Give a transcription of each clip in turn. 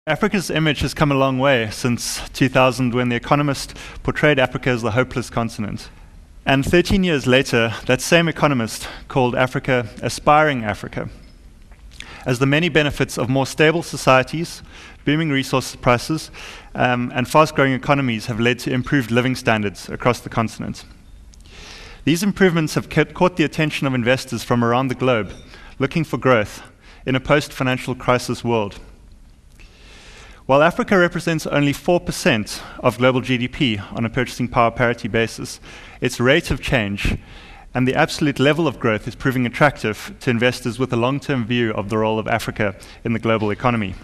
Africa's image has come a long way since 2000, when The Economist portrayed Africa as the hopeless continent. And 13 years later, that same Economist called Africa aspiring Africa, as the many benefits of more stable societies, booming resource prices, and fast-growing economies have led to improved living standards across the continent. These improvements have caught the attention of investors from around the globe, looking for growth in a post-financial crisis world. While Africa represents only 4% of global GDP on a purchasing power parity basis, its rate of change and the absolute level of growth is proving attractive to investors with a long-term view of the role of Africa in the global economy.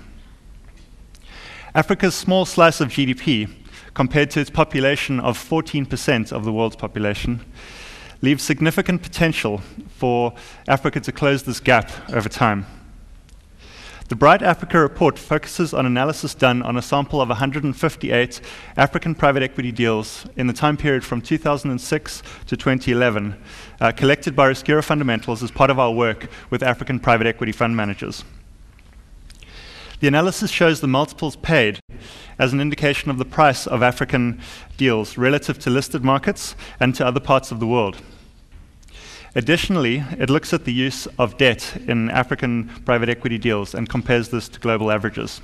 Africa's small slice of GDP, compared to its population of 14% of the world's population, leaves significant potential for Africa to close this gap over time. The Bright Africa report focuses on analysis done on a sample of 158 African private equity deals in the time period from 2006 to 2011, collected by Riskera Fundamentals as part of our work with African private equity fund managers. The analysis shows the multiples paid as an indication of the price of African deals relative to listed markets and to other parts of the world. Additionally, it looks at the use of debt in African private equity deals and compares this to global averages.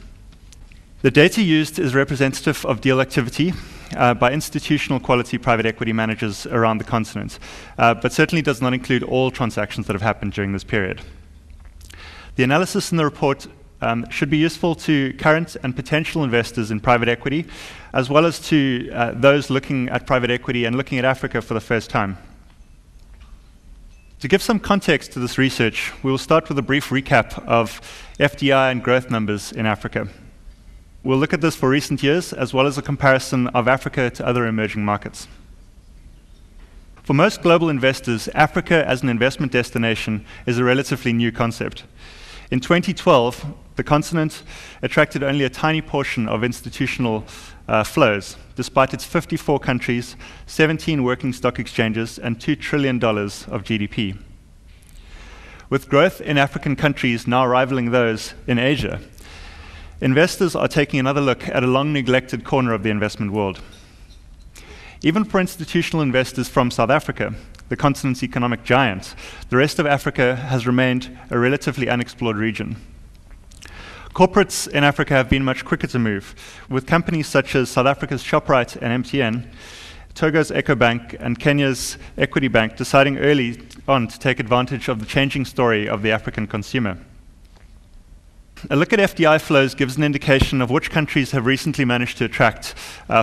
The data used is representative of deal activity by institutional quality private equity managers around the continent, but certainly does not include all transactions that have happened during this period. The analysis in the report should be useful to current and potential investors in private equity, as well as to those looking at private equity and looking at Africa for the first time. To give some context to this research, we will start with a brief recap of FDI and growth numbers in Africa. We'll look at this for recent years, as well as a comparison of Africa to other emerging markets. For most global investors, Africa as an investment destination is a relatively new concept. In 2012, the continent attracted only a tiny portion of institutional flows, despite its 54 countries, 17 working stock exchanges, and $2 trillion of GDP. With growth in African countries now rivaling those in Asia, investors are taking another look at a long-neglected corner of the investment world. Even for institutional investors from South Africa, the continent's economic giant, the rest of Africa has remained a relatively unexplored region. Corporates in Africa have been much quicker to move, with companies such as South Africa's Shoprite and MTN, Togo's EcoBank, and Kenya's Equity Bank deciding early on to take advantage of the changing story of the African consumer. A look at FDI flows gives an indication of which countries have recently managed to attract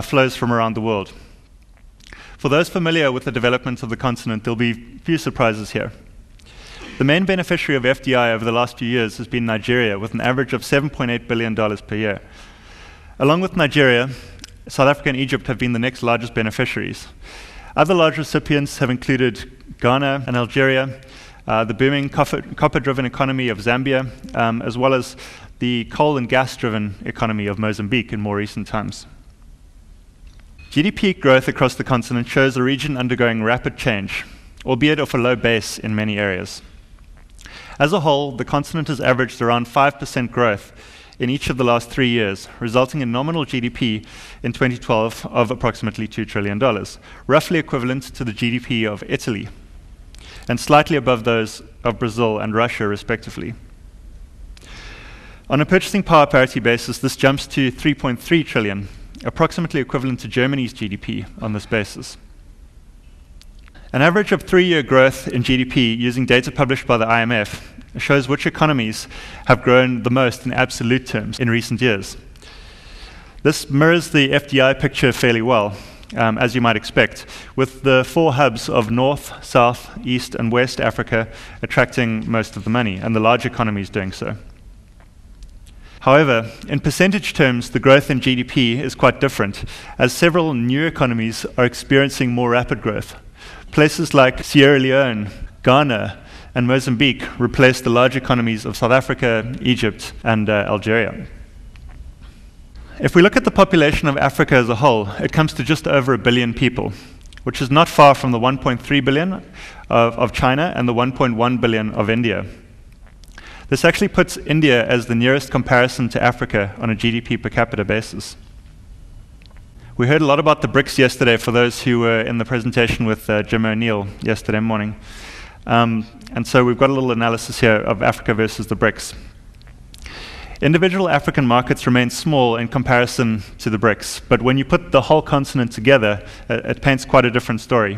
flows from around the world. For those familiar with the development of the continent, there'll be few surprises here. The main beneficiary of FDI over the last few years has been Nigeria, with an average of $7.8 billion per year. Along with Nigeria, South Africa and Egypt have been the next largest beneficiaries. Other large recipients have included Ghana and Algeria, the booming copper-driven economy of Zambia, as well as the coal and gas-driven economy of Mozambique in more recent times. GDP growth across the continent shows a region undergoing rapid change, albeit off a low base in many areas. As a whole, the continent has averaged around 5% growth in each of the last 3 years, resulting in nominal GDP in 2012 of approximately $2 trillion, roughly equivalent to the GDP of Italy, and slightly above those of Brazil and Russia, respectively. On a purchasing power parity basis, this jumps to $3.3 trillion, approximately equivalent to Germany's GDP on this basis. An average of 3-year growth in GDP using data published by the IMF shows which economies have grown the most in absolute terms in recent years. This mirrors the FDI picture fairly well, as you might expect, with the 4 hubs of North, South, East, and West Africa attracting most of the money, and the large economies doing so. However, in percentage terms, the growth in GDP is quite different, as several new economies are experiencing more rapid growth. Places like Sierra Leone, Ghana, and Mozambique replace the large economies of South Africa, Egypt, and Algeria. If we look at the population of Africa as a whole, it comes to just over 1 billion people, which is not far from the 1.3 billion of China and the 1.1 billion of India. This actually puts India as the nearest comparison to Africa on a GDP per capita basis. We heard a lot about the BRICS yesterday for those who were in the presentation with Jim O'Neill yesterday morning. And so we've got a little analysis here of Africa versus the BRICS. Individual African markets remain small in comparison to the BRICS, but when you put the whole continent together, it paints quite a different story.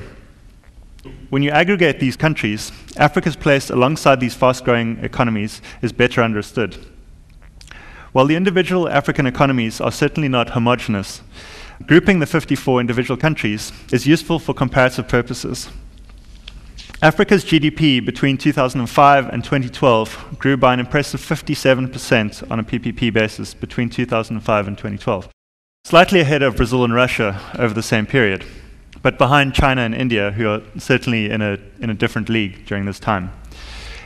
When you aggregate these countries, Africa's place alongside these fast-growing economies is better understood. While the individual African economies are certainly not homogeneous, grouping the 54 individual countries is useful for comparative purposes. Africa's GDP between 2005 and 2012 grew by an impressive 57% on a PPP basis between 2005 and 2012, slightly ahead of Brazil and Russia over the same period, but behind China and India, who are certainly in a different league during this time.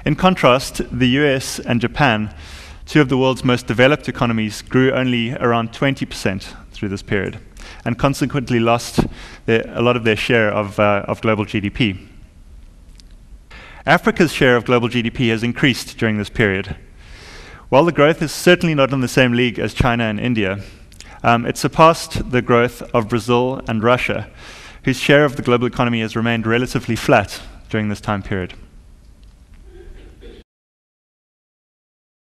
In contrast, the US and Japan, two of the world's most developed economies, grew only around 20% through this period, and consequently lost a lot of their share of global GDP. Africa's share of global GDP has increased during this period. While the growth is certainly not in the same league as China and India, it surpassed the growth of Brazil and Russia, whose share of the global economy has remained relatively flat during this time period.